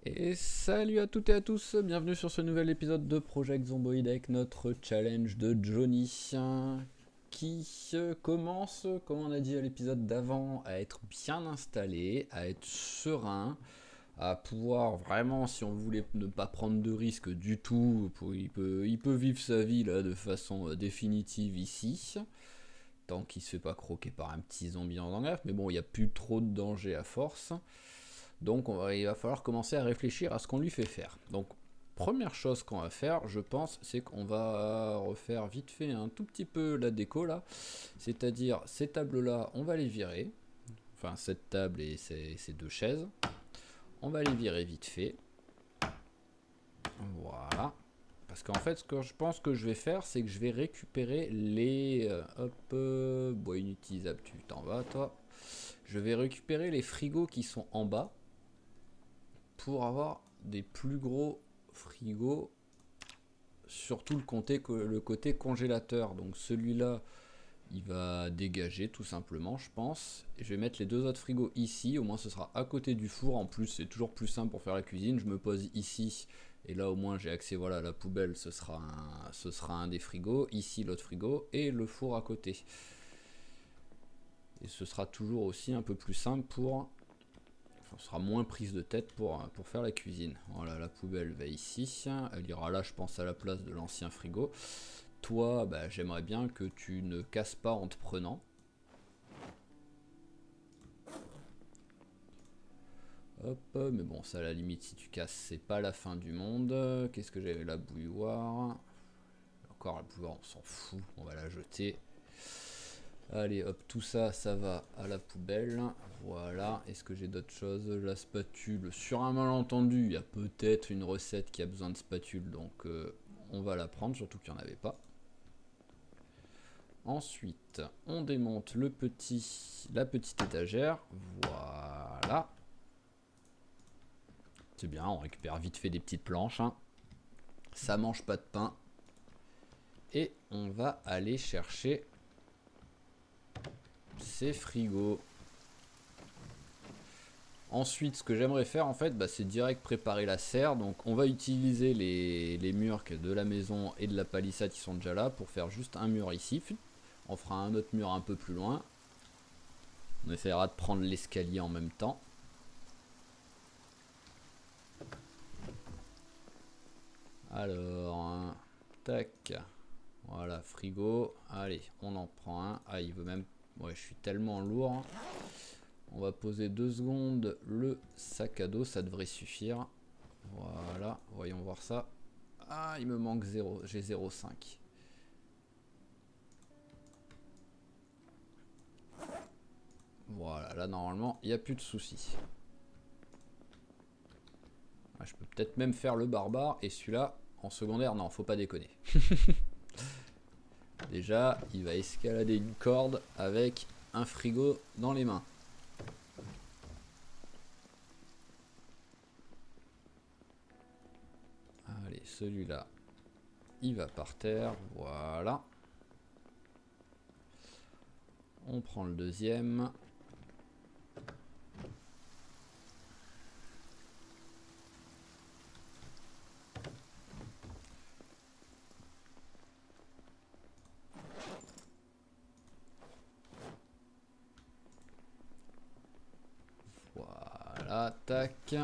Et salut à toutes et à tous, bienvenue sur ce nouvel épisode de Project Zomboid avec notre challenge de Johnny qui commence, comme on a dit à l'épisode d'avant, à être bien installé, à être serein, à pouvoir vraiment, si on voulait ne pas prendre de risques du tout, il peut vivre sa vie là de façon définitive ici, tant qu'il se fait pas croquer par un petit zombie en engrais, mais bon, il n'y a plus trop de danger à force. Donc il va falloir commencer à réfléchir à ce qu'on lui fait faire. Donc première chose qu'on va faire, je pense, c'est qu'on va refaire vite fait un tout petit peu la déco là. C'est-à-dire ces tables là, on va les virer. Enfin cette table et ces deux chaises. On va les virer vite fait. Voilà. Parce qu'en fait, ce que je pense que je vais faire, c'est que je vais récupérer les... bois inutilisable, tu t'en vas toi. Je vais récupérer les frigos qui sont en bas pour avoir des plus gros frigos, surtout le côté congélateur. Donc celui-là, il va dégager tout simplement, je pense. Et je vais mettre les deux autres frigos ici, au moins ce sera à côté du four. En plus, c'est toujours plus simple pour faire la cuisine. Je me pose ici, et là au moins j'ai accès, voilà, à la poubelle, ce sera un des frigos. Ici l'autre frigo, et le four à côté. Et ce sera toujours aussi un peu plus simple pour... on sera moins prise de tête pour faire la cuisine. Voilà, la poubelle va ici. Elle ira là, je pense, à la place de l'ancien frigo. Toi, bah, j'aimerais bien que tu ne casses pas en te prenant. Hop, mais bon, ça à la limite, si tu casses, c'est pas la fin du monde. Qu'est-ce que j'avais? La bouilloire. Encore la bouilloire, on s'en fout, on va la jeter. Allez, hop, tout ça, ça va à la poubelle. Voilà. Est-ce que j'ai d'autres choses? La spatule. Sur un malentendu, il y a peut-être une recette qui a besoin de spatule, donc on va la prendre, surtout qu'il n'y en avait pas. Ensuite, on démonte la petite étagère. Voilà. C'est bien, on récupère vite fait des petites planches. Hein. Ça mange pas de pain. Et on va aller chercher ces frigos. Ensuite, ce que j'aimerais faire en fait, bah, c'est direct préparer la serre. Donc on va utiliser les murs de la maison et de la palissade qui sont déjà là pour faire juste un mur ici. On fera un autre mur un peu plus loin. On essaiera de prendre l'escalier en même temps. Alors, hein, tac. Voilà, frigo. Allez, on en prend un. Ah, il veut même... ouais, je suis tellement lourd. On va poser 2 secondes le sac à dos, ça devrait suffire. Voilà, voyons voir ça. Ah, il me manque 0, j'ai 0,5. Voilà, là normalement, il n'y a plus de soucis. Ah, je peux peut-être même faire le barbare et celui-là en secondaire, non, faut pas déconner. Déjà, il va escalader une corde avec un frigo dans les mains. Allez, celui-là, il va par terre, voilà. On prend le deuxième. Voilà, tac.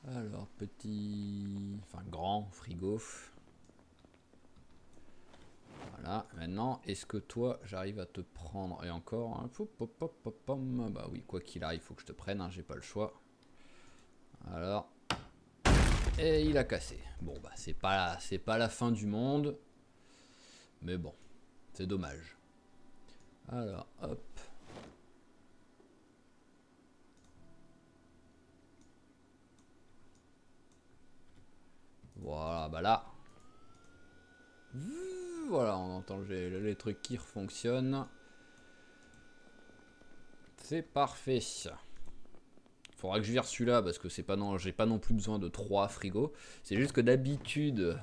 Alors, enfin grand frigo. Voilà, maintenant, est-ce que toi, j'arrive à te prendre? Et encore, hein, bah oui, quoi qu'il arrive, il faut que je te prenne, hein, j'ai pas le choix. Alors, et il a cassé. Bon, bah c'est pas la fin du monde, mais bon, c'est dommage. Alors, hop. Voilà, bah là. Voilà, on entend les trucs qui fonctionnent. C'est parfait. Faudra que je vire celui-là parce que c'est pas non, j'ai pas non plus besoin de 3 frigos. C'est juste que d'habitude,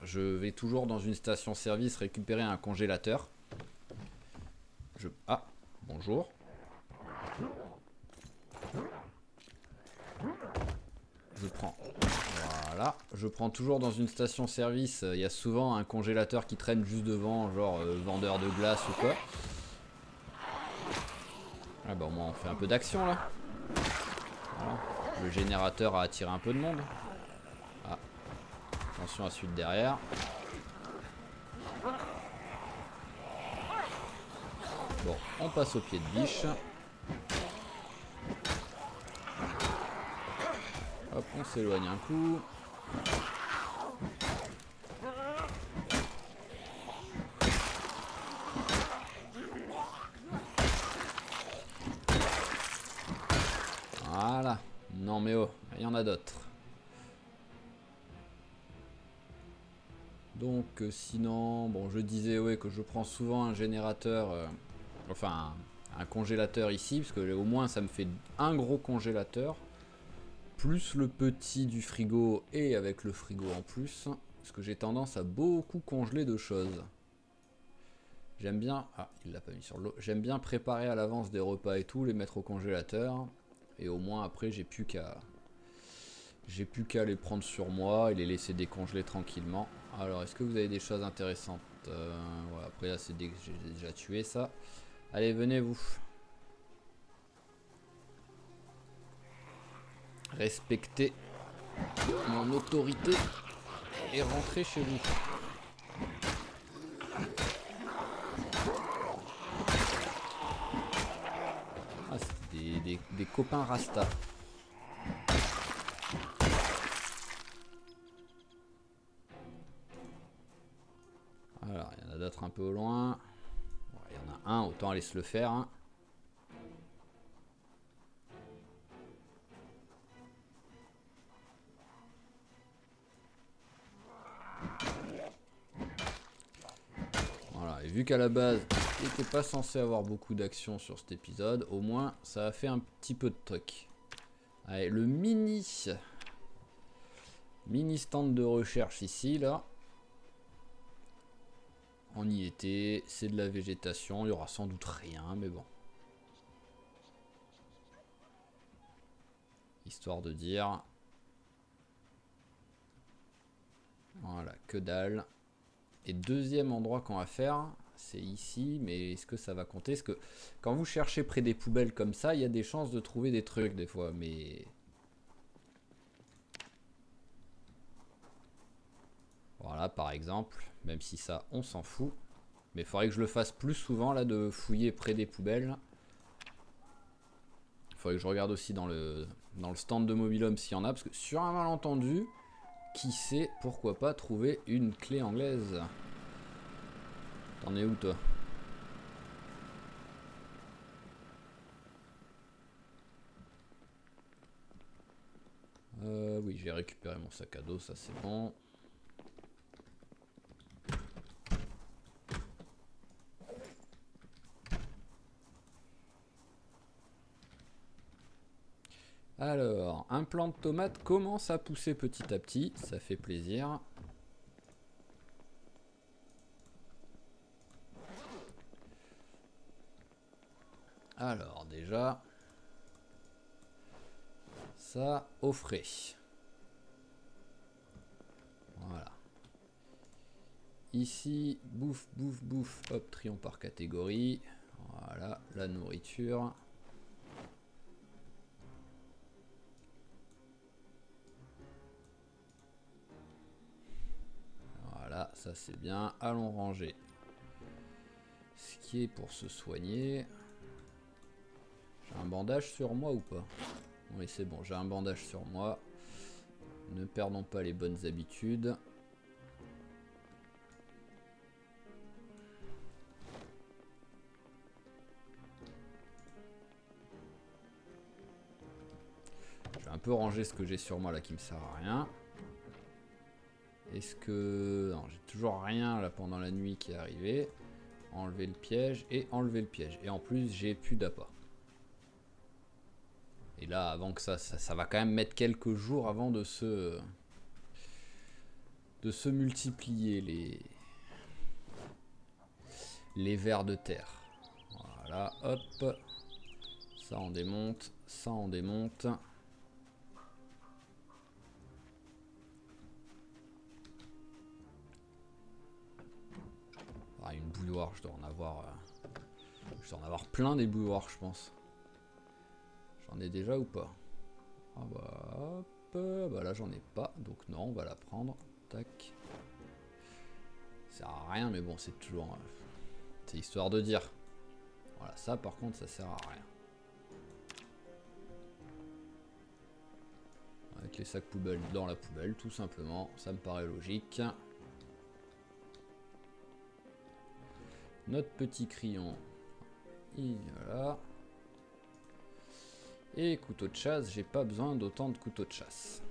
je vais toujours dans une station-service récupérer un congélateur. Ah, bonjour. Je prends. Voilà. Je prends toujours dans une station-service. Il y a souvent un congélateur qui traîne juste devant, genre vendeur de glace ou quoi. Ah bah au moins on fait un peu d'action là. Voilà. Le générateur a attiré un peu de monde. Ah. Attention à celui de derrière. Bon, on passe au pied de biche. Hop, on s'éloigne un coup. Voilà. Non mais oh, il y en a d'autres. Donc sinon, bon je disais ouais que je prends souvent un générateur, enfin un congélateur ici, parce que au moins ça me fait un gros congélateur, plus le petit du frigo et avec le frigo en plus, parce que j'ai tendance à beaucoup congeler de choses. J'aime bien, ah il l'a pas mis sur l'eau, j'aime bien préparer à l'avance des repas et tout, les mettre au congélateur, et au moins après j'ai plus qu'à les prendre sur moi et les laisser décongeler tranquillement. Alors, est-ce que vous avez des choses intéressantes? Ouais, après là, j'ai déjà tué ça. Allez, venez vous. Respectez mon autorité et rentrez chez vous. Ah, c'est des copains Rasta. Alors, il y en a d'autres un peu au loin. Il y en a un, autant aller se le faire. Hein. Voilà, et vu qu'à la base, il n'était pas censé avoir beaucoup d'action sur cet épisode, au moins, ça a fait un petit peu de truc. Allez, le mini stand de recherche ici, là. On y était, c'est de la végétation, il y aura sans doute rien, mais bon. Histoire de dire. Voilà, que dalle. Et deuxième endroit qu'on va faire, c'est ici, mais est-ce que ça va compter? Parce que quand vous cherchez près des poubelles comme ça, il y a des chances de trouver des trucs des fois, mais... Voilà, par exemple, même si ça, on s'en fout. Mais il faudrait que je le fasse plus souvent, là, de fouiller près des poubelles. Il faudrait que je regarde aussi dans le stand de Mobil-Home s'il y en a, parce que sur un malentendu, qui sait, pourquoi pas trouver une clé anglaise. T'en es où, toi? Oui, j'ai récupéré mon sac à dos, ça c'est bon. Alors, un plant de tomate commence à pousser petit à petit, ça fait plaisir. Alors, déjà, ça au frais. Voilà. Ici, bouffe, bouffe, bouffe. Hop, trion par catégorie. Voilà, la nourriture. Voilà, ça c'est bien. Allons ranger ce qui est pour se soigner. J'ai un bandage sur moi ou pas? Oui, c'est bon, j'ai un bandage sur moi. Ne perdons pas les bonnes habitudes. Je vais un peu ranger ce que j'ai sur moi là qui me sert à rien. Est-ce que... Non, j'ai toujours rien là pendant la nuit qui est arrivé. Enlever le piège et enlever le piège. Et en plus, j'ai plus d'appât. Et là, avant que ça va quand même mettre quelques jours avant de se multiplier les vers de terre. Voilà, hop. Ça on démonte, ça on démonte. Ah, une bouilloire, je dois en avoir. Je dois en avoir plein des bouilloires, je pense. J'en ai déjà ou pas? Ah bah hop. Bah là j'en ai pas, donc non, on va la prendre. Tac. Ça sert à rien, mais bon, c'est toujours. C'est histoire de dire. Voilà, ça par contre, ça sert à rien. Avec les sacs poubelles dans la poubelle, tout simplement, ça me paraît logique. Notre petit crayon, et voilà. Et couteau de chasse, j'ai pas besoin d'autant de couteaux de chasse.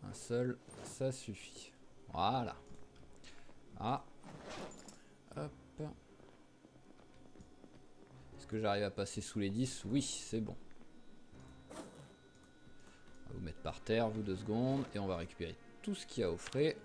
Un seul, ça suffit. Voilà. Ah. Hop. Est-ce que j'arrive à passer sous les 10? Oui, c'est bon. On va vous mettre par terre, vous 2 secondes, et on va récupérer tout ce qu'il y a au frais.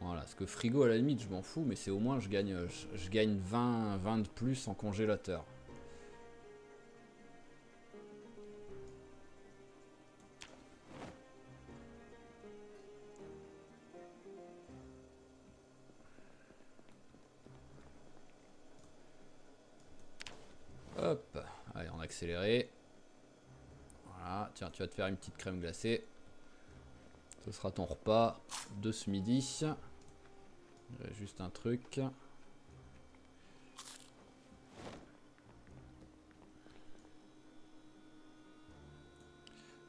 Voilà, parce que frigo à la limite je m'en fous, mais c'est au moins je gagne 20 de plus en congélateur. Hop, allez en accéléré. Voilà, tiens, tu vas te faire une petite crème glacée. Ce sera ton repas de ce midi. Juste un truc.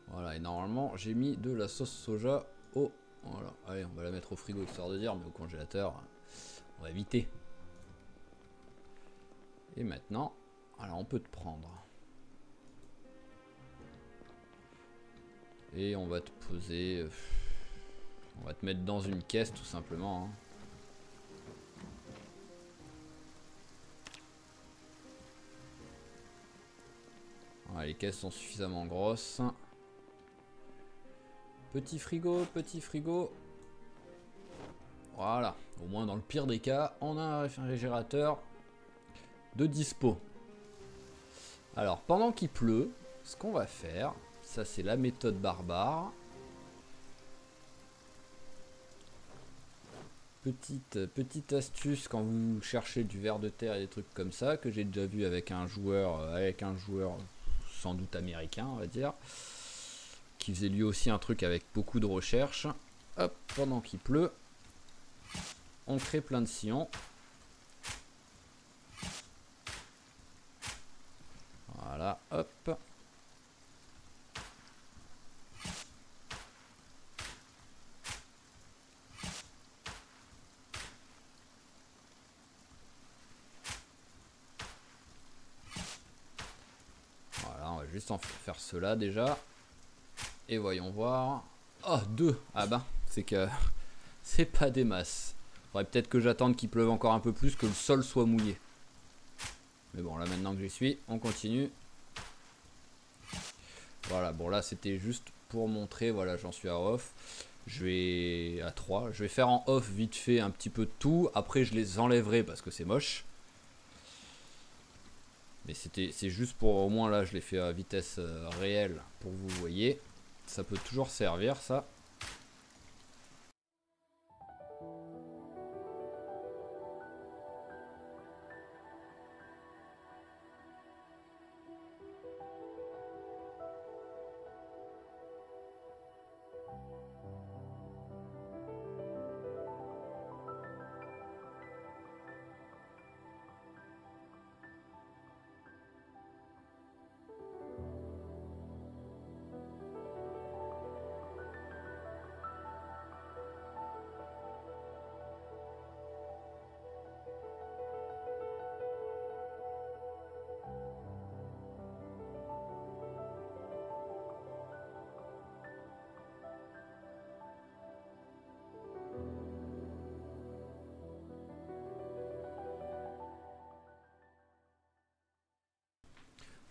Voilà, et normalement j'ai mis de la sauce soja au... Voilà, allez, on va la mettre au frigo histoire de dire, mais au congélateur, on va éviter. Et maintenant, alors on peut te prendre. Et on va te poser... on va te mettre dans une caisse tout simplement. Hein. Voilà, les caisses sont suffisamment grosses. Petit frigo, petit frigo. Voilà, au moins dans le pire des cas, on a un réfrigérateur de dispo. Alors, pendant qu'il pleut, ce qu'on va faire, ça c'est la méthode barbare. Petite astuce quand vous cherchez du ver de terre et des trucs comme ça, que j'ai déjà vu avec un joueur sans doute américain, on va dire, qui faisait lui aussi un truc avec beaucoup de recherche. Hop, pendant qu'il pleut, on crée plein de sillons. Voilà, hop. Voilà, on va juste en faire cela déjà. Et voyons voir. Oh, 2. Ah bah, c'est que c'est pas des masses. Faudrait peut-être que j'attende qu'il pleuve encore un peu plus, que le sol soit mouillé. Mais bon, là maintenant que j'y suis, on continue. Voilà, bon là c'était juste pour montrer, voilà, j'en suis à off. Je vais à 3. Je vais faire en off vite fait un petit peu de tout. Après je les enlèverai parce que c'est moche. Mais c'est juste pour, au moins là je l'ai fait à vitesse réelle pour que vous voyez. Ça peut toujours servir ça.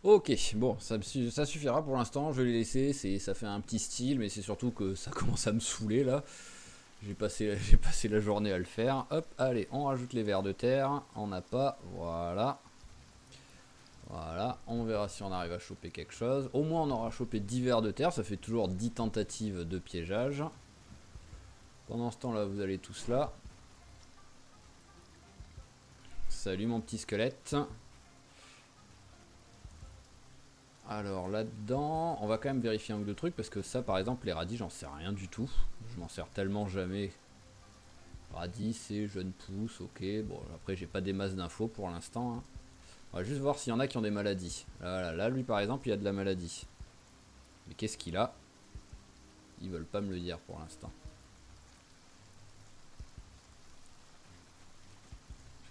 Ok, bon, ça suffira pour l'instant, je vais les laisser, ça fait un petit style, mais c'est surtout que ça commence à me saouler là. J'ai passé la journée à le faire. Hop, allez, on rajoute les vers de terre, on n'a pas, voilà. Voilà, on verra si on arrive à choper quelque chose. Au moins on aura chopé 10 vers de terre, ça fait toujours 10 tentatives de piégeage. Pendant ce temps là, vous allez tous là. Salut mon petit squelette. Alors là-dedans, on va quand même vérifier un ou deux trucs parce que ça par exemple les radis j'en sais rien du tout. Je m'en sers tellement jamais. Radis c'est jeune pousse, ok. Bon après j'ai pas des masses d'infos pour l'instant. Hein. On va juste voir s'il y en a qui ont des maladies. Là lui par exemple il a de la maladie. Mais qu'est-ce qu'il a? Ils veulent pas me le dire pour l'instant.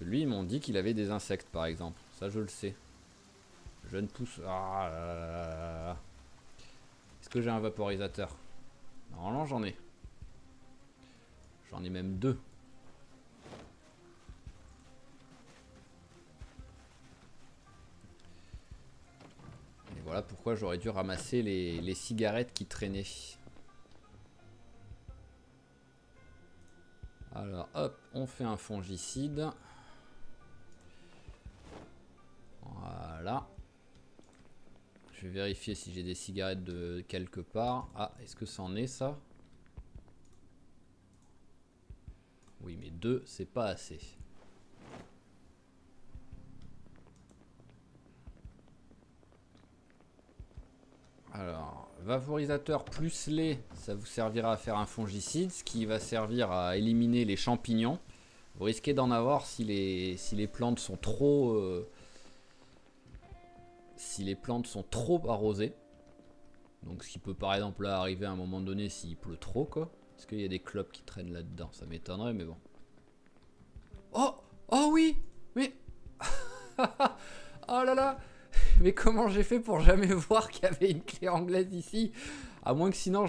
Lui ils m'ont dit qu'il avait des insectes par exemple. Ça je le sais. Jeune pousse. Ah là là là là. Est-ce que j'ai un vaporisateur? Normalement j'en ai. J'en ai même deux. Et voilà pourquoi j'aurais dû ramasser les cigarettes qui traînaient. Alors hop, on fait un fongicide. Voilà. Je vais vérifier si j'ai des cigarettes de quelque part. Ah, est-ce que c'en est ça? Oui, mais deux, c'est pas assez. Alors, vaporisateur plus lait, ça vous servira à faire un fongicide, ce qui va servir à éliminer les champignons. Vous risquez d'en avoir si les plantes sont trop... si les plantes sont trop arrosées. Donc ce qui peut par exemple là arriver à un moment donné s'il pleut trop quoi. Est-ce qu'il y a des clopes qui traînent là-dedans? Ça m'étonnerait mais bon. Oh! Oh oui! Mais... oh là là! Mais comment j'ai fait pour jamais voir qu'il y avait une clé anglaise ici? À moins que sinon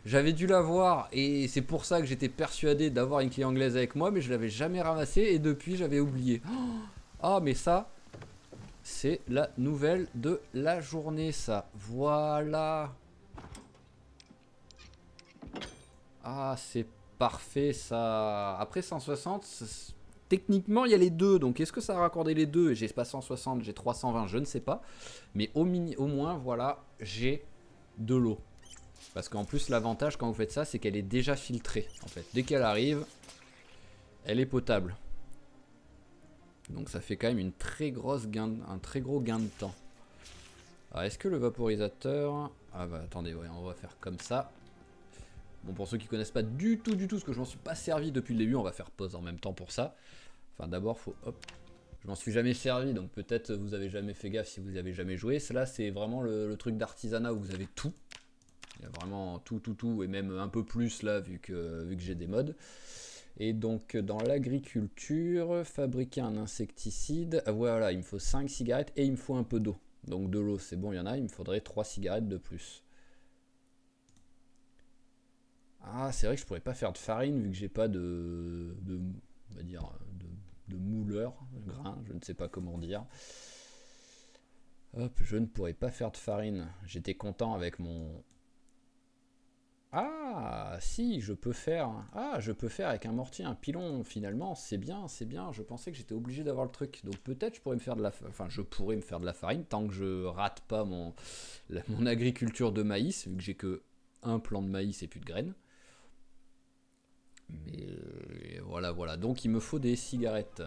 j'avais dû la voir et c'est pour ça que j'étais persuadé d'avoir une clé anglaise avec moi mais je l'avais jamais ramassée et depuis j'avais oublié. Ah oh, mais ça c'est la nouvelle de la journée ça. Voilà. Ah c'est parfait ça. Après 160 techniquement il y a les deux donc est-ce que ça a raccordé les deux? J'ai pas 160 j'ai 320 je ne sais pas. Mais au moins voilà j'ai de l'eau. Parce qu'en plus l'avantage quand vous faites ça c'est qu'elle est déjà filtrée en fait. Dès qu'elle arrive elle est potable. Donc ça fait quand même une très grosse un très gros gain de temps. Alors est-ce que le vaporisateur... Ah bah attendez ouais, on va faire comme ça. Bon pour ceux qui connaissent pas du tout ce que je m'en suis pas servi depuis le début on va faire pause en même temps pour ça. Enfin d'abord faut... Hop. Je m'en suis jamais servi donc peut-être vous avez jamais fait gaffe si vous avez jamais joué. Cela c'est vraiment le truc d'artisanat où vous avez tout. Il y a vraiment tout et même un peu plus là vu que j'ai des mods. Et donc dans l'agriculture, fabriquer un insecticide, voilà il me faut 5 cigarettes et il me faut un peu d'eau. Donc de l'eau c'est bon il y en a, il me faudrait 3 cigarettes de plus. Ah c'est vrai que je pourrais pas faire de farine vu que j'ai pas on va dire de mouleur, grain, je ne sais pas comment dire. Hop, je ne pourrais pas faire de farine. J'étais content avec mon... Ah, si, je peux faire... Ah, je peux faire avec un mortier, un pilon, finalement, c'est bien, c'est bien. Je pensais que j'étais obligé d'avoir le truc. Donc peut-être je pourrais me faire de la... Enfin, je pourrais me faire de la farine tant que je rate pas mon agriculture de maïs, vu que j'ai que un plant de maïs et plus de graines. Mais voilà. Donc il me faut des cigarettes.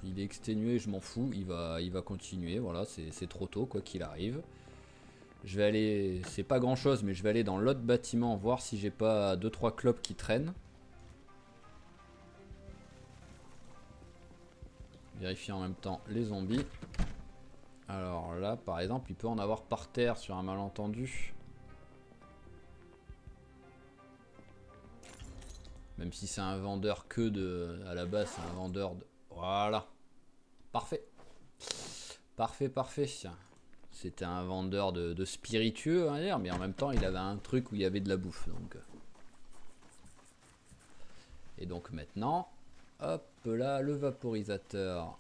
Il est exténué, je m'en fous. Il va continuer. Voilà, c'est trop tôt, quoi qu'il arrive. Je vais aller... C'est pas grand chose, mais je vais aller dans l'autre bâtiment voir si j'ai pas 2-3 clopes qui traînent. Vérifier en même temps les zombies. Alors là, par exemple, il peut en avoir par terre sur un malentendu. Même si c'est un vendeur que de... À la base, c'est un vendeur de... Voilà. Parfait. Parfait. C'était un vendeur de spiritueux, on va dire, mais en même temps, il avait un truc où il y avait de la bouffe. Donc. Et donc maintenant, hop là, le vaporisateur.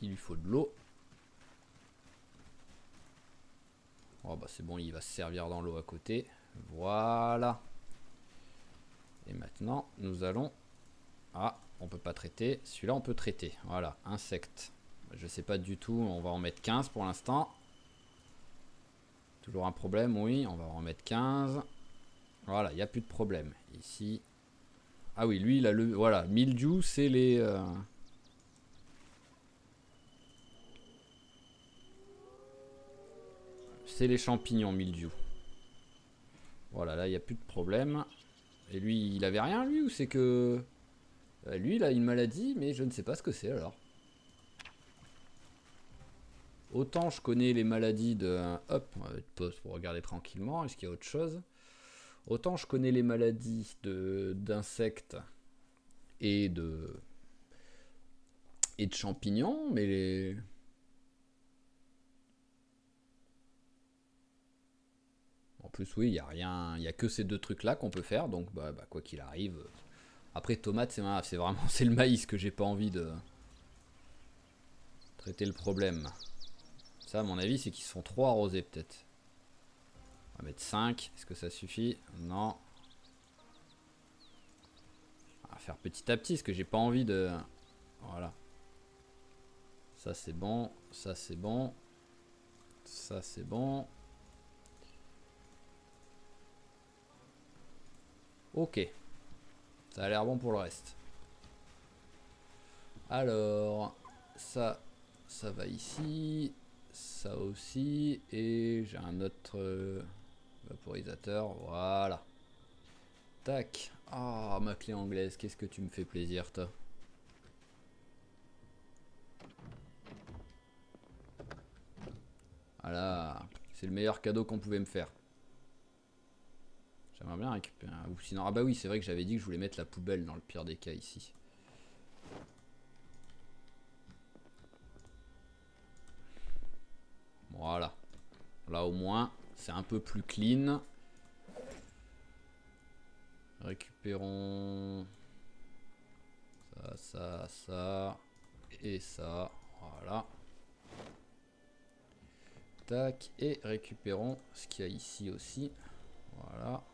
Il lui faut de l'eau. Oh bah c'est bon, il va se servir dans l'eau à côté. Voilà. Et maintenant, nous allons... Ah, on peut pas traiter. Celui-là, on peut traiter. Voilà, insectes. Je sais pas du tout, on va en mettre 15 pour l'instant. Toujours un problème, oui, on va en mettre 15. Voilà, il n'y a plus de problème. Ici... Ah oui, lui, il a le... Voilà, mildiou, c'est les... C'est les champignons mildiou. Voilà, là, il n'y a plus de problème. Et lui, il avait rien, lui, ou c'est que... Lui, il a une maladie, mais je ne sais pas ce que c'est, alors. Autant je connais les maladies de... Hop, on va mettre pause pour regarder tranquillement. Est-ce qu'il y a autre chose? Autant je connais les maladies d'insectes et de champignons, mais les... En plus, oui, il n'y a rien, il n'y a que ces deux trucs-là qu'on peut faire, donc quoi qu'il arrive. Après, tomate, c'est vraiment c'est le maïs que j'ai pas envie de traiter le problème. Ça, à mon avis, c'est qu'ils sont trop arrosés, peut-être. On va mettre 5. Est-ce que ça suffit? Non. On va faire petit à petit, parce que j'ai pas envie de... Voilà. Ça, c'est bon. Ça, c'est bon. Ça, c'est bon. Ok. Ça a l'air bon pour le reste. Alors, ça va ici. Ça aussi. Et j'ai un autre vaporisateur. Voilà. Tac. Ah, ma clé anglaise. Qu'est-ce que tu me fais plaisir, toi. Voilà. C'est le meilleur cadeau qu'on pouvait me faire. J'aimerais bien récupérer un... Ou sinon... Ah bah oui, c'est vrai que j'avais dit que je voulais mettre la poubelle dans le pire des cas ici. Voilà. Là au moins, c'est un peu plus clean. Récupérons... Ça. Et ça. Voilà. Tac. Et récupérons ce qu'il y a ici aussi. Voilà.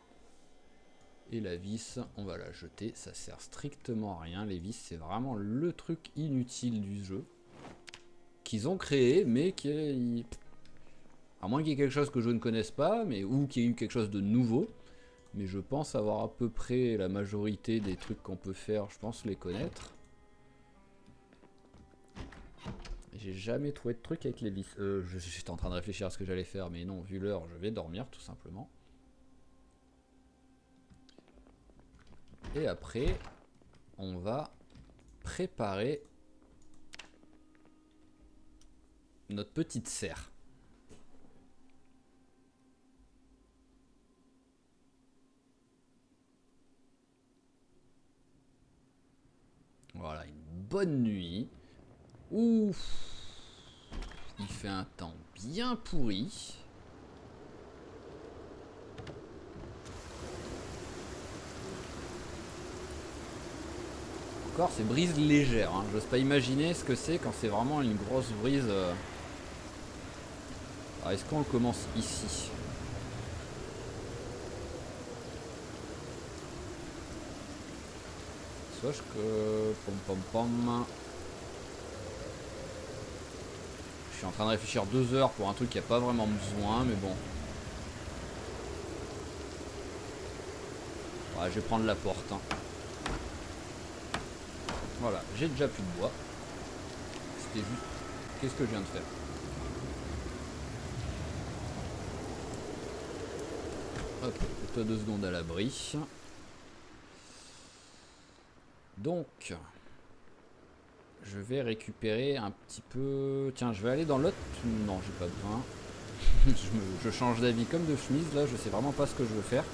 Et la vis, on va la jeter. Ça sert strictement à rien. Les vis, c'est vraiment le truc inutile du jeu. Qu'ils ont créé, mais qui... À moins qu'il y ait quelque chose que je ne connaisse pas, mais ou qu'il y ait eu quelque chose de nouveau. Mais je pense avoir à peu près la majorité des trucs qu'on peut faire, je pense les connaître. J'ai jamais trouvé de truc avec les vis. J'étais en train de réfléchir à ce que j'allais faire, mais non, vu l'heure, je vais dormir tout simplement. Et après, on va préparer notre petite serre. Voilà, une bonne nuit. Ouf, il fait un temps bien pourri. Encore, c'est brise légère. Hein. J'ose pas imaginer ce que c'est quand c'est vraiment une grosse brise. Alors, est-ce qu'on commence ici? Sache que... Pom. Je suis en train de réfléchir 2 heures pour un truc qui a pas vraiment besoin, mais bon. Ouais, je vais prendre la porte. Hein. Voilà, j'ai déjà plus de bois. C'était juste... Qu'est-ce que je viens de faire? Hop, toi 2 secondes à l'abri. Donc... Je vais récupérer un petit peu... Tiens, je vais aller dans l'autre... Non, j'ai pas besoin. je change d'avis comme de chemise, là. Je sais vraiment pas ce que je veux faire.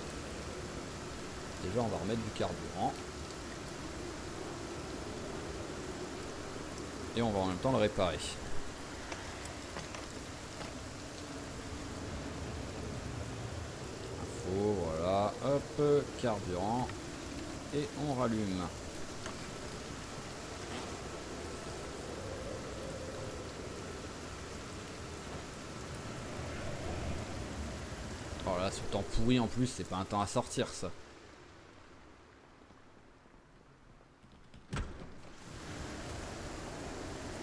Déjà, on va remettre du carburant. Et on va en même temps le réparer. Info, voilà. Hop, carburant. Et on rallume. ce temps pourri en plus, c'est pas un temps à sortir ça.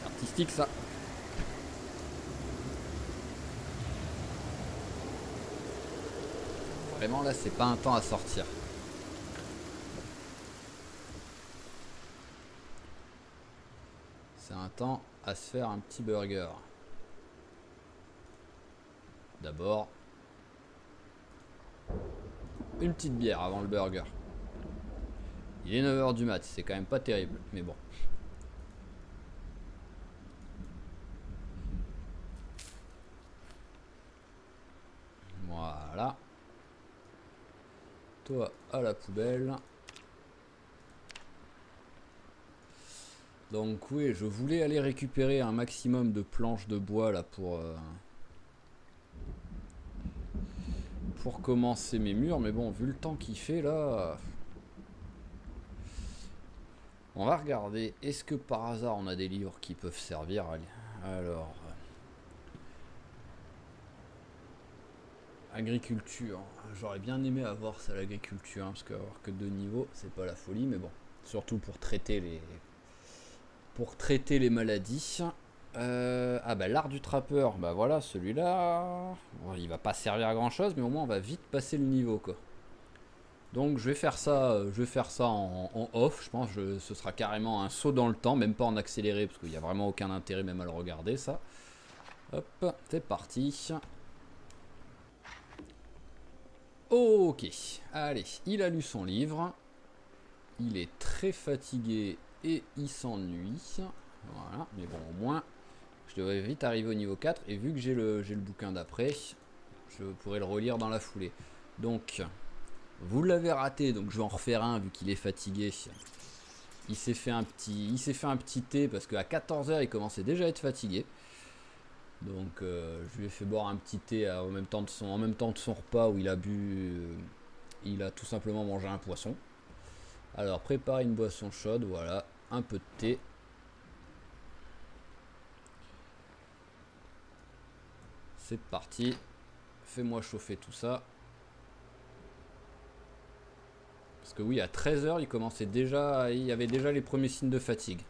Artistique ça. Vraiment là c'est pas un temps à sortir. C'est un temps à se faire un petit burger. D'abord, une petite bière avant le burger. Il est 9 h du mat, c'est quand même pas terrible, mais bon. Voilà. Toi à la poubelle. Donc oui, je voulais aller récupérer un maximum de planches de bois là pour commencer mes murs, mais bon, vu le temps qu'il fait là, on va regarder. Est-ce que par hasard on a des livres qui peuvent servir? Alors, agriculture. J'aurais bien aimé avoir ça, l'agriculture, hein, parce qu'avoir que 2 niveaux, c'est pas la folie, mais bon, surtout pour traiter les maladies. Ah bah l'art du trappeur, bah voilà celui-là, bon, il va pas servir à grand chose, mais au moins on va vite passer le niveau quoi. Donc je vais faire ça en off, je pense que ce sera carrément un saut dans le temps, même pas en accéléré, parce qu'il n'y a vraiment aucun intérêt même à le regarder ça. Hop, c'est parti. Ok, allez, il a lu son livre, il est très fatigué et il s'ennuie. Voilà, mais bon au moins je devrais vite arriver au niveau 4 et vu que j'ai le bouquin d'après, je pourrais le relire dans la foulée. Donc, vous l'avez raté, donc je vais en refaire un vu qu'il est fatigué. Il s'est fait un petit thé parce qu'à 14 h il commençait déjà à être fatigué. Donc je lui ai fait boire un petit thé en même temps de son repas où il a il a tout simplement mangé un poisson. Alors préparez une boisson chaude, voilà, un peu de thé. C'est parti, fais-moi chauffer tout ça. Parce que oui, à 13 h il y avait déjà les premiers signes de fatigue.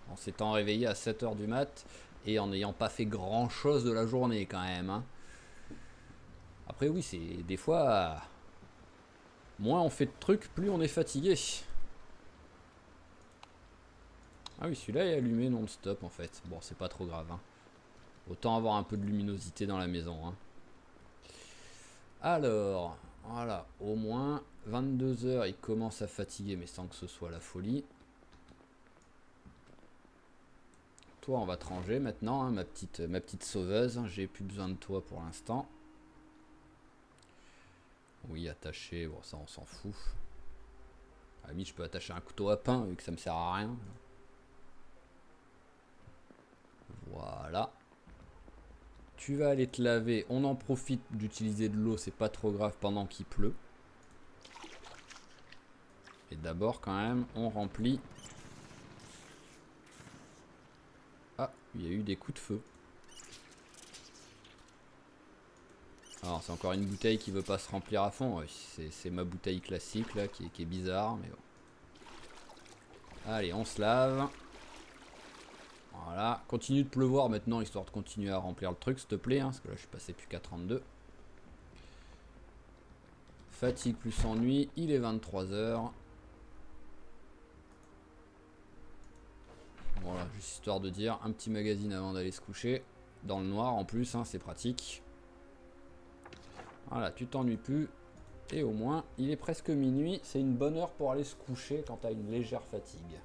En s'étant réveillé à 7 h du mat et en n'ayant pas fait grand chose de la journée quand même. Hein. Après oui, c'est des fois, moins on fait de trucs, plus on est fatigué. Ah oui, celui-là est allumé non-stop en fait. Bon, c'est pas trop grave. Hein. Autant avoir un peu de luminosité dans la maison. Hein. Alors, voilà, au moins 22 h il commence à fatiguer, mais sans que ce soit la folie. Toi, on va te ranger maintenant, hein, ma petite sauveuse. J'ai plus besoin de toi pour l'instant. Oui, attaché, bon, ça on s'en fout. À la limite, je peux attacher un couteau à pain, vu que ça me sert à rien. Voilà. Tu vas aller te laver. On en profite d'utiliser de l'eau, c'est pas trop grave pendant qu'il pleut. Et d'abord, quand même, on remplit. Ah, il y a eu des coups de feu. Alors, c'est encore une bouteille qui veut pas se remplir à fond. C'est ma bouteille classique, là, qui est bizarre, mais bon. Allez, on se lave. Voilà, continue de pleuvoir maintenant, histoire de continuer à remplir le truc, s'il te plaît, hein, parce que là, je suis passé plus qu'à 32. Fatigue plus ennui, il est 23 h. Voilà, juste histoire de dire, un petit magazine avant d'aller se coucher. Dans le noir en plus, hein, c'est pratique. Voilà, tu t'ennuies plus. Et au moins, il est presque minuit. C'est une bonne heure pour aller se coucher quand tu as une légère fatigue.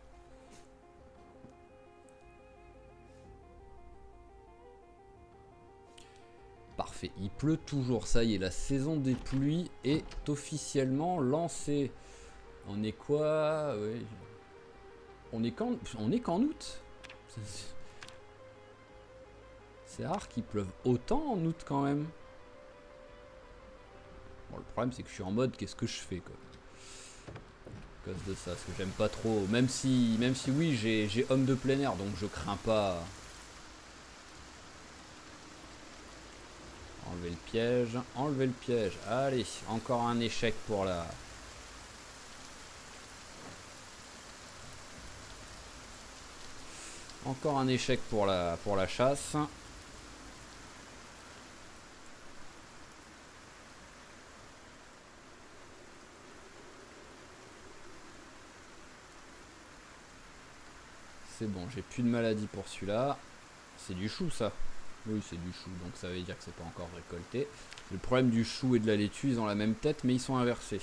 Parfait, il pleut toujours, ça y est, la saison des pluies est officiellement lancée. On est quoi? Oui. On est qu'en août. C'est rare qu'il pleuve autant en août quand même. Bon, le problème c'est que je suis en mode qu'est-ce que je fais quoi. À cause de ça, parce que j'aime pas trop. Même si oui, j'ai homme de plein air, donc je crains pas. Enlever le piège. Enlever le piège. Allez, encore un échec pour la... Encore un échec pour la chasse. C'est bon, j'ai plus de maladie pour celui-là. C'est du chou ça. Oui, c'est du chou, donc ça veut dire que c'est pas encore récolté. Le problème du chou et de la laitue, ils ont la même tête, mais ils sont inversés.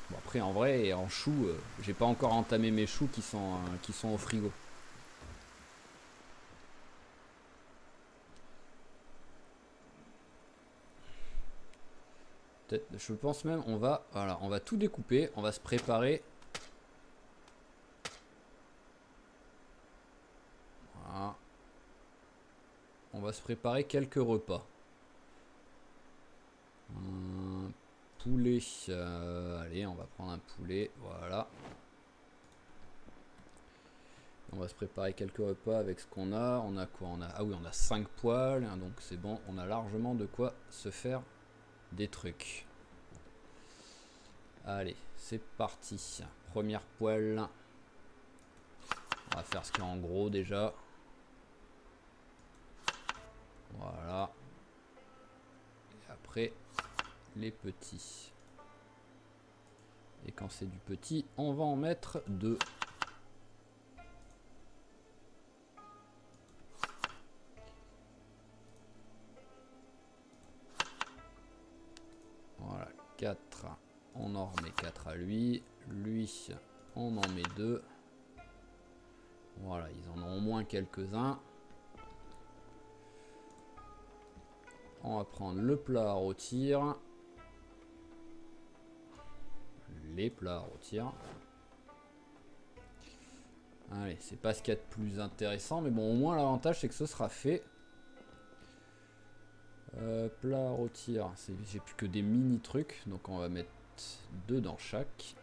Bon après, en vrai, en chou, j'ai pas encore entamé mes choux qui sont au frigo. Peut-être, je pense même, voilà, on va tout découper, on va se préparer. Voilà. On va se préparer quelques repas. Un poulet, allez, on va prendre un poulet, voilà. On va se préparer quelques repas avec ce qu'on a. On a quoi? Ah oui, on a 5 poils, hein, donc c'est bon, on a largement de quoi se faire des trucs. Allez, c'est parti. Première poêle. On va faire ce qu'il y a en gros déjà. Voilà. Et après, les petits. Et quand c'est du petit, on va en mettre 2. Voilà, 4. On en remet 4 à lui. Lui, on en met 2. Voilà, ils en ont au moins quelques-uns. On va prendre le plat à rôtir. Les plats à rôtir. Allez, c'est pas ce qu'il y a de plus intéressant, mais bon, au moins l'avantage c'est que ce sera fait. Plat à rôtir, j'ai plus que des mini trucs, donc on va mettre 2 dans chaque.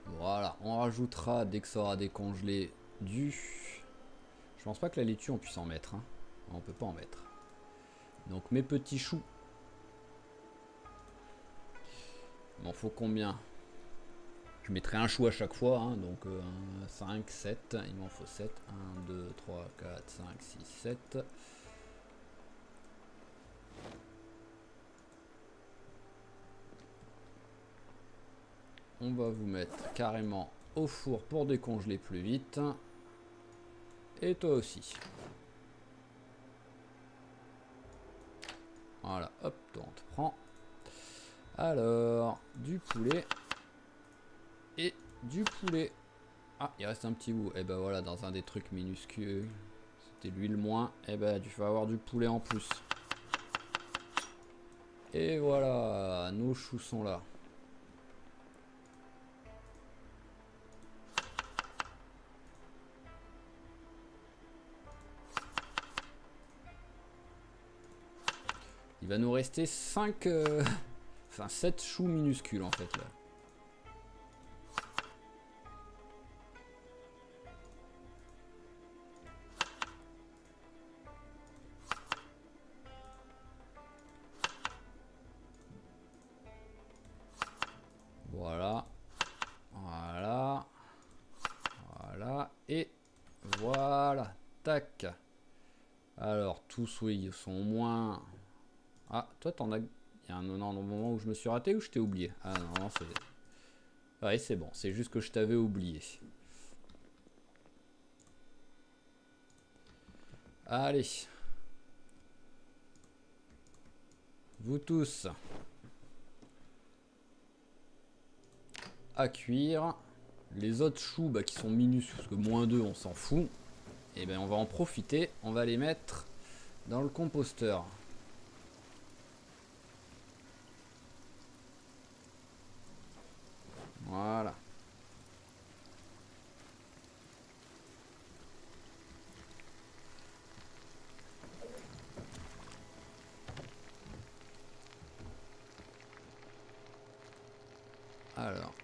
Voilà, on rajoutera dès que ça aura décongelé du... Je pense pas que la laitue on puisse en mettre, hein. On peut pas en mettre. Donc mes petits choux. Il m'en faut combien? Je mettrai un chou à chaque fois, hein, donc 5, 7, il m'en faut 7. 1, 2, 3, 4, 5, 6, 7. On va vous mettre carrément au four pour décongeler plus vite. Et toi aussi. Voilà, hop, toi on te prend. Alors, du poulet. Et du poulet. Ah, il reste un petit bout. Et ben voilà, dans un des trucs minuscules. C'était l'huile moins. Et ben tu vas avoir du poulet en plus. Et voilà, nos choux sont là. Il va nous rester 5... enfin 7 choux minuscules en fait là. Voilà. Voilà. Voilà. Et voilà. Tac. Alors tous oui, ils sont au moins... Ah, toi t'en as... Il y a un moment où je me suis raté ou je t'ai oublié? Ah non, c'est... Ouais, c'est bon, c'est juste que je t'avais oublié. Allez. Vous tous. À cuire. Les autres choux bah, qui sont minuscules, parce que moins 2 on s'en fout. Et ben on va en profiter, on va les mettre dans le composteur. Voilà.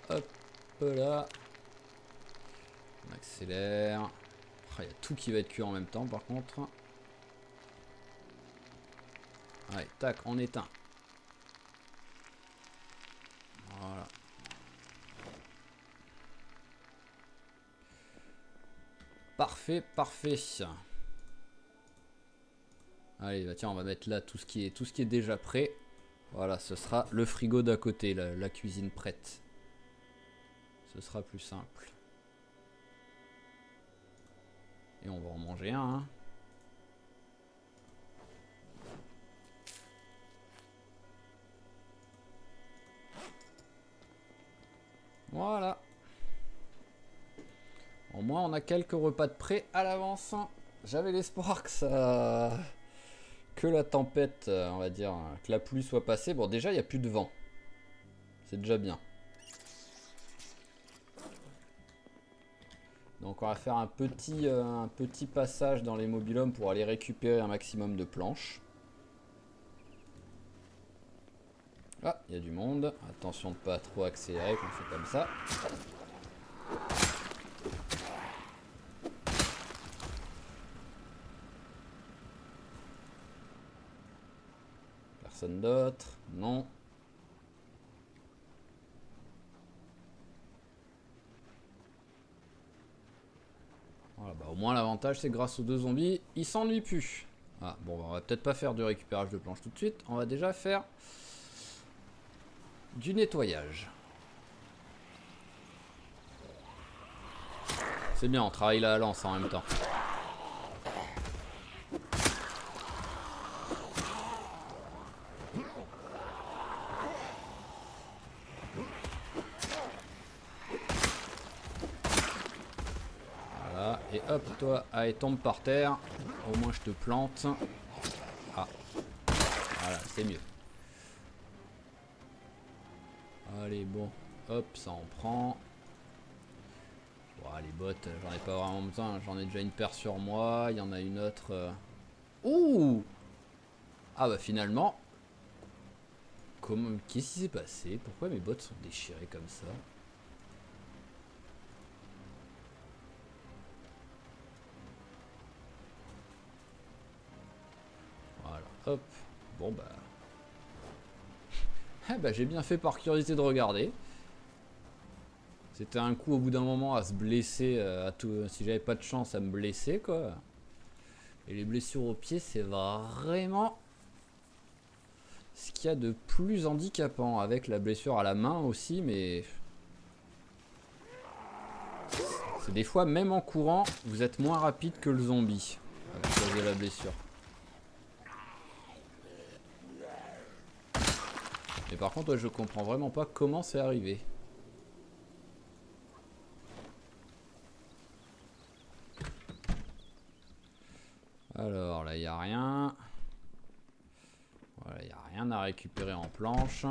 Hop là. On accélère. Il y a tout qui va être cuit en même temps par contre. Allez, tac, on éteint. Voilà. Parfait, parfait. Allez, bah tiens, on va mettre là tout ce qui est déjà prêt. Voilà, ce sera le frigo d'à côté, la cuisine prête. Ce sera plus simple. Et on va en manger un. Hein. Voilà. Au moins, on a quelques repas de prêt à l'avance. J'avais l'espoir que la tempête, on va dire, que la pluie soit passée. Bon, déjà, il n'y a plus de vent. C'est déjà bien. Donc, on va faire un petit passage dans les mobil-homes pour aller récupérer un maximum de planches. Ah, il y a du monde. Attention de ne pas trop accélérer quand c'est comme ça. Personne d'autre? Non. Voilà, bah au moins l'avantage c'est grâce aux deux zombies, ils s'ennuient plus. Ah, bon, bah, on va peut-être pas faire du récupérage de planches tout de suite. On va déjà faire du nettoyage. C'est bien, on travaille la lance en même temps. Voilà, et hop, toi, allez, tombe par terre. Au moins je te plante. Ah, voilà, c'est mieux. Allez, bon, hop, ça en prend. Bon, les bottes, j'en ai pas vraiment besoin. J'en ai déjà une paire sur moi. Il y en a une autre. Ouh! Ah bah finalement. Qu'est-ce qui s'est passé? Pourquoi mes bottes sont déchirées comme ça? Voilà, hop. Bon bah. Ah bah j'ai bien fait par curiosité de regarder. C'était un coup au bout d'un moment à se blesser, si j'avais pas de chance à me blesser quoi. Et les blessures aux pieds c'est vraiment ce qu'il y a de plus handicapant, avec la blessure à la main aussi, mais c'est des fois même en courant vous êtes moins rapide que le zombie à cause de la blessure. Mais par contre je comprends vraiment pas comment c'est arrivé. Alors là il n'y a rien. Voilà, il n'y a rien à récupérer en planche.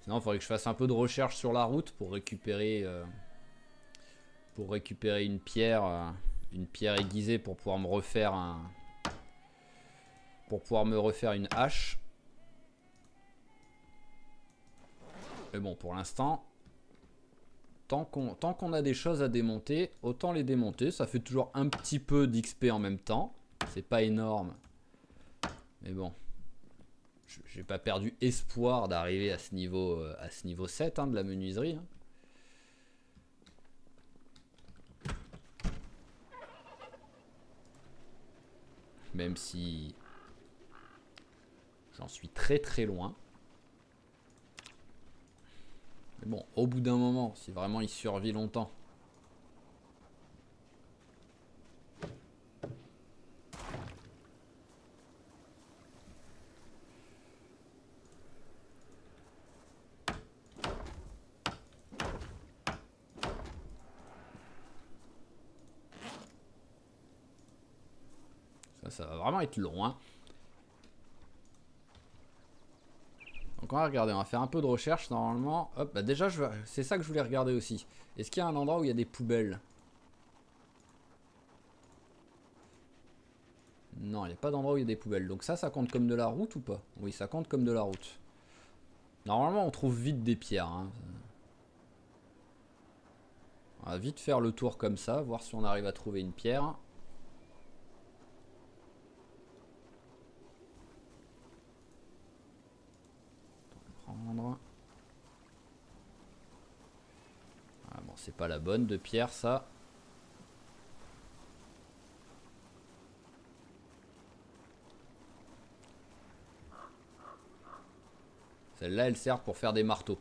Sinon il faudrait que je fasse un peu de recherche sur la route pour récupérer une pierre aiguisée pour pouvoir me refaire une hache. Mais bon, pour l'instant, tant qu'on a des choses à démonter, autant les démonter. Ça fait toujours un petit peu d'XP en même temps. C'est pas énorme. Mais bon. J'ai pas perdu espoir d'arriver à ce niveau 7 hein, de la menuiserie. Hein. Même si j'en suis très très loin. Mais bon, au bout d'un moment, si vraiment il survit longtemps. Ça va vraiment être long. Hein. Donc on va regarder, on va faire un peu de recherche normalement. Hop, bah déjà c'est ça que je voulais regarder aussi. Est-ce qu'il y a un endroit où il y a des poubelles? Non, il n'y a pas d'endroit où il y a des poubelles. Donc ça compte comme de la route ou pas? Oui, ça compte comme de la route. Normalement, on trouve vite des pierres. Hein. On va vite faire le tour comme ça, voir si on arrive à trouver une pierre. Prendre. Ah bon, c'est pas la bonne de pierre, ça. Celle-là, elle sert pour faire des marteaux.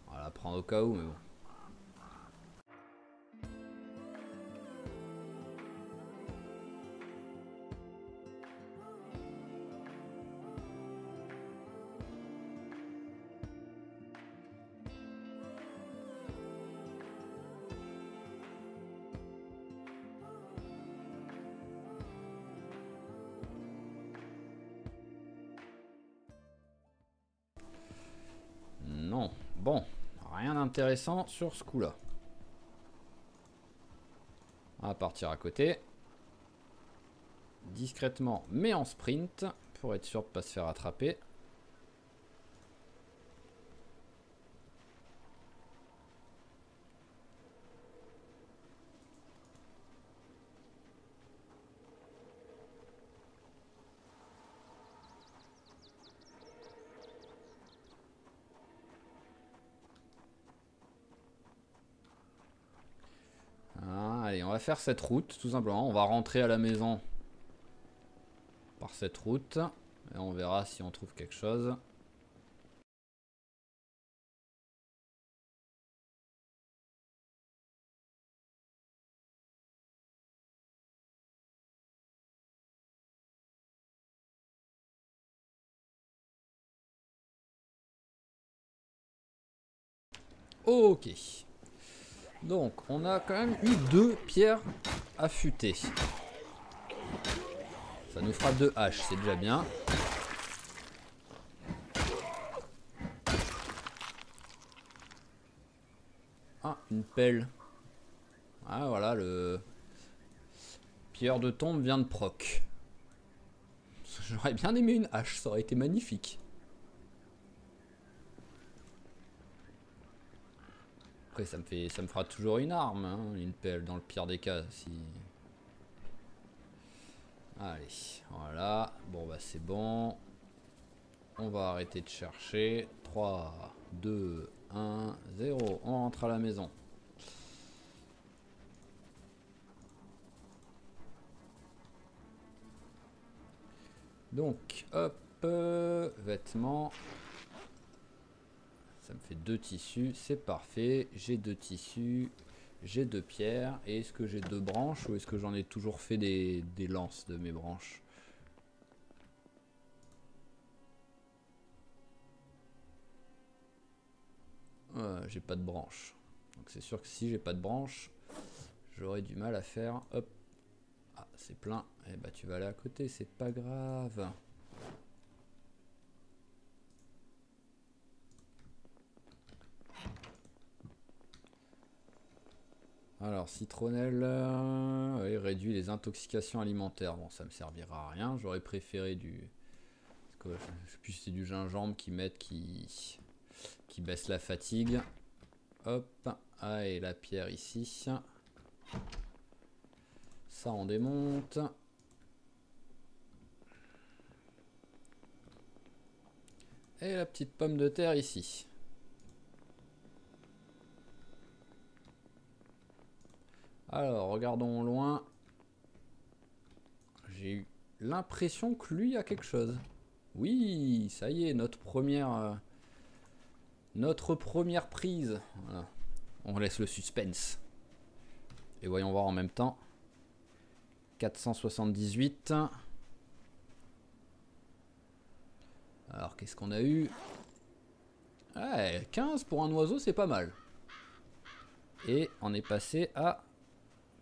On va la prendre au cas où, mais bon. Non. Bon. Rien d'intéressant sur ce coup-là. On va partir à côté. Discrètement, mais en sprint. Pour être sûr de ne pas se faire attraper. Allez, on va faire cette route, tout simplement. On va rentrer à la maison par cette route. Et on verra si on trouve quelque chose. Ok. Donc, on a quand même eu 2 pierres affûtées. Ça nous fera 2 haches, c'est déjà bien. Ah, une pelle. Ah, voilà, le pierre de tombe vient de proc. J'aurais bien aimé une hache, ça aurait été magnifique. Après, ça me fera toujours une arme, hein, une pelle, dans le pire des cas. Si... Allez, voilà. Bon, bah c'est bon. On va arrêter de chercher. 3, 2, 1, 0. On rentre à la maison. Donc, hop, vêtements. Ça me fait 2 tissus, c'est parfait. J'ai 2 tissus, j'ai 2 pierres. Et est-ce que j'ai 2 branches ou est-ce que j'en ai toujours fait des lances de mes branches? J'ai pas de branches. Donc c'est sûr que si j'ai pas de branches, j'aurais du mal à faire. Hop. Ah, c'est plein. Et bah tu vas aller à côté, c'est pas grave. Alors, citronnelle, oui, réduit les intoxications alimentaires. Bon, ça me servira à rien. J'aurais préféré du... Je sais plus si c'est du gingembre qui m'aide, qui baisse la fatigue. Hop. Ah, et la pierre ici. Ça, on démonte. Et la petite pomme de terre ici. Alors, regardons au loin. J'ai eu l'impression que lui a quelque chose. Oui, ça y est, notre première prise. Voilà. On laisse le suspense. Et voyons voir en même temps. 478. Alors, qu'est-ce qu'on a eu? Ouais, 15 pour un oiseau, c'est pas mal. Et on est passé à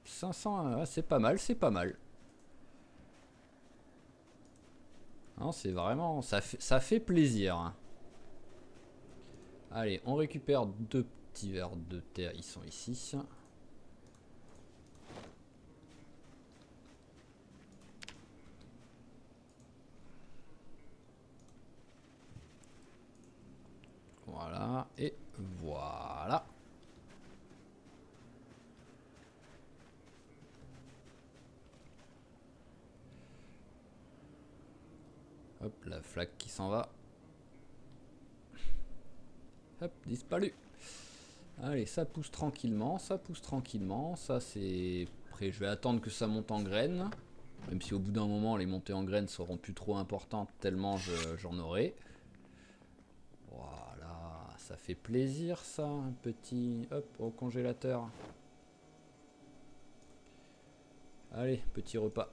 500. Ah, c'est pas mal, c'est pas mal. Non, c'est vraiment... Ça fait plaisir. Hein. Allez, on récupère 2 petits vers de terre. Ils sont ici. ça, et voilà. Hop, la flaque qui s'en va. Hop, disparu. Allez, ça pousse tranquillement, ça pousse tranquillement. Ça, c'est... Après, je vais attendre que ça monte en graines. Même si au bout d'un moment, les montées en graines seront plus trop importantes, tellement j'en aurai. Voilà, ça fait plaisir, ça. Un petit... Hop, au congélateur. Allez, petit repas.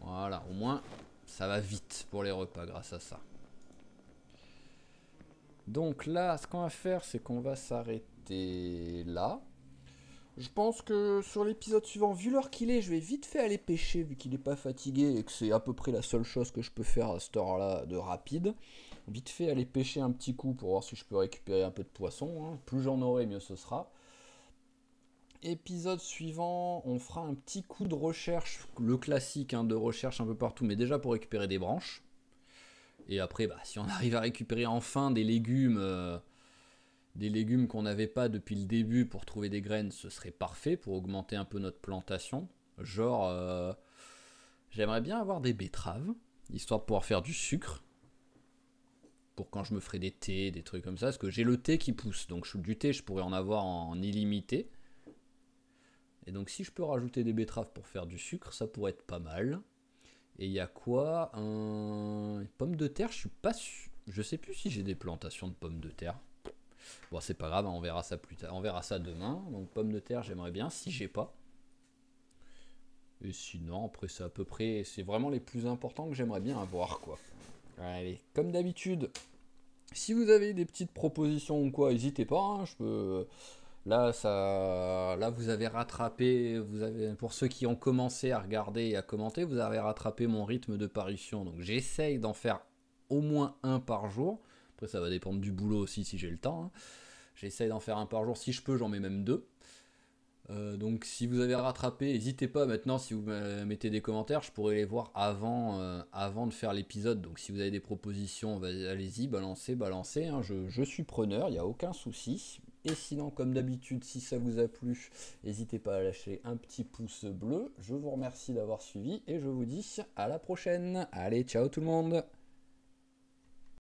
Voilà, au moins, ça va vite pour les repas grâce à ça. Donc là, ce qu'on va faire, c'est qu'on va s'arrêter là. Je pense que sur l'épisode suivant, vu l'heure qu'il est, je vais vite fait aller pêcher, vu qu'il n'est pas fatigué et que c'est à peu près la seule chose que je peux faire à cette heure-là de rapide. Vite fait aller pêcher un petit coup pour voir si je peux récupérer un peu de poisson, hein. Plus j'en aurai, mieux ce sera. Épisode suivant, on fera un petit coup de recherche, le classique, hein, de recherche un peu partout, mais déjà pour récupérer des branches. Et après, bah, si on arrive à récupérer enfin des légumes qu'on n'avait pas depuis le début pour trouver des graines, ce serait parfait pour augmenter un peu notre plantation. Genre, j'aimerais bien avoir des betteraves, histoire de pouvoir faire du sucre. Pour quand je me ferai des thés, des trucs comme ça, parce que j'ai le thé qui pousse, donc du thé je pourrais en avoir en illimité. Et donc si je peux rajouter des betteraves pour faire du sucre, ça pourrait être pas mal. Et il y a quoi? Pommes de terre, je suis pas sûr. Je sais plus si j'ai des plantations de pommes de terre. Bon, c'est pas grave, on verra ça plus tard. On verra ça demain. Donc pommes de terre, j'aimerais bien, si j'ai pas. Et sinon, après c'est à peu près... C'est vraiment les plus importants que j'aimerais bien avoir, quoi. Allez, comme d'habitude, si vous avez des petites propositions ou quoi, n'hésitez pas, hein, je peux... Là, vous avez rattrapé, pour ceux qui ont commencé à regarder et à commenter, vous avez rattrapé mon rythme de parution. Donc j'essaye d'en faire au moins un par jour. Après, ça va dépendre du boulot aussi si j'ai le temps, hein. J'essaye d'en faire un par jour. Si je peux, j'en mets même deux. Donc si vous avez rattrapé, n'hésitez pas maintenant, si vous mettez des commentaires, je pourrais les voir avant de faire l'épisode. Donc si vous avez des propositions, allez-y, balancez, hein, je suis preneur, il n'y a aucun souci. Et sinon, comme d'habitude, si ça vous a plu, n'hésitez pas à lâcher un petit pouce bleu. Je vous remercie d'avoir suivi et je vous dis à la prochaine. Allez, ciao tout le monde!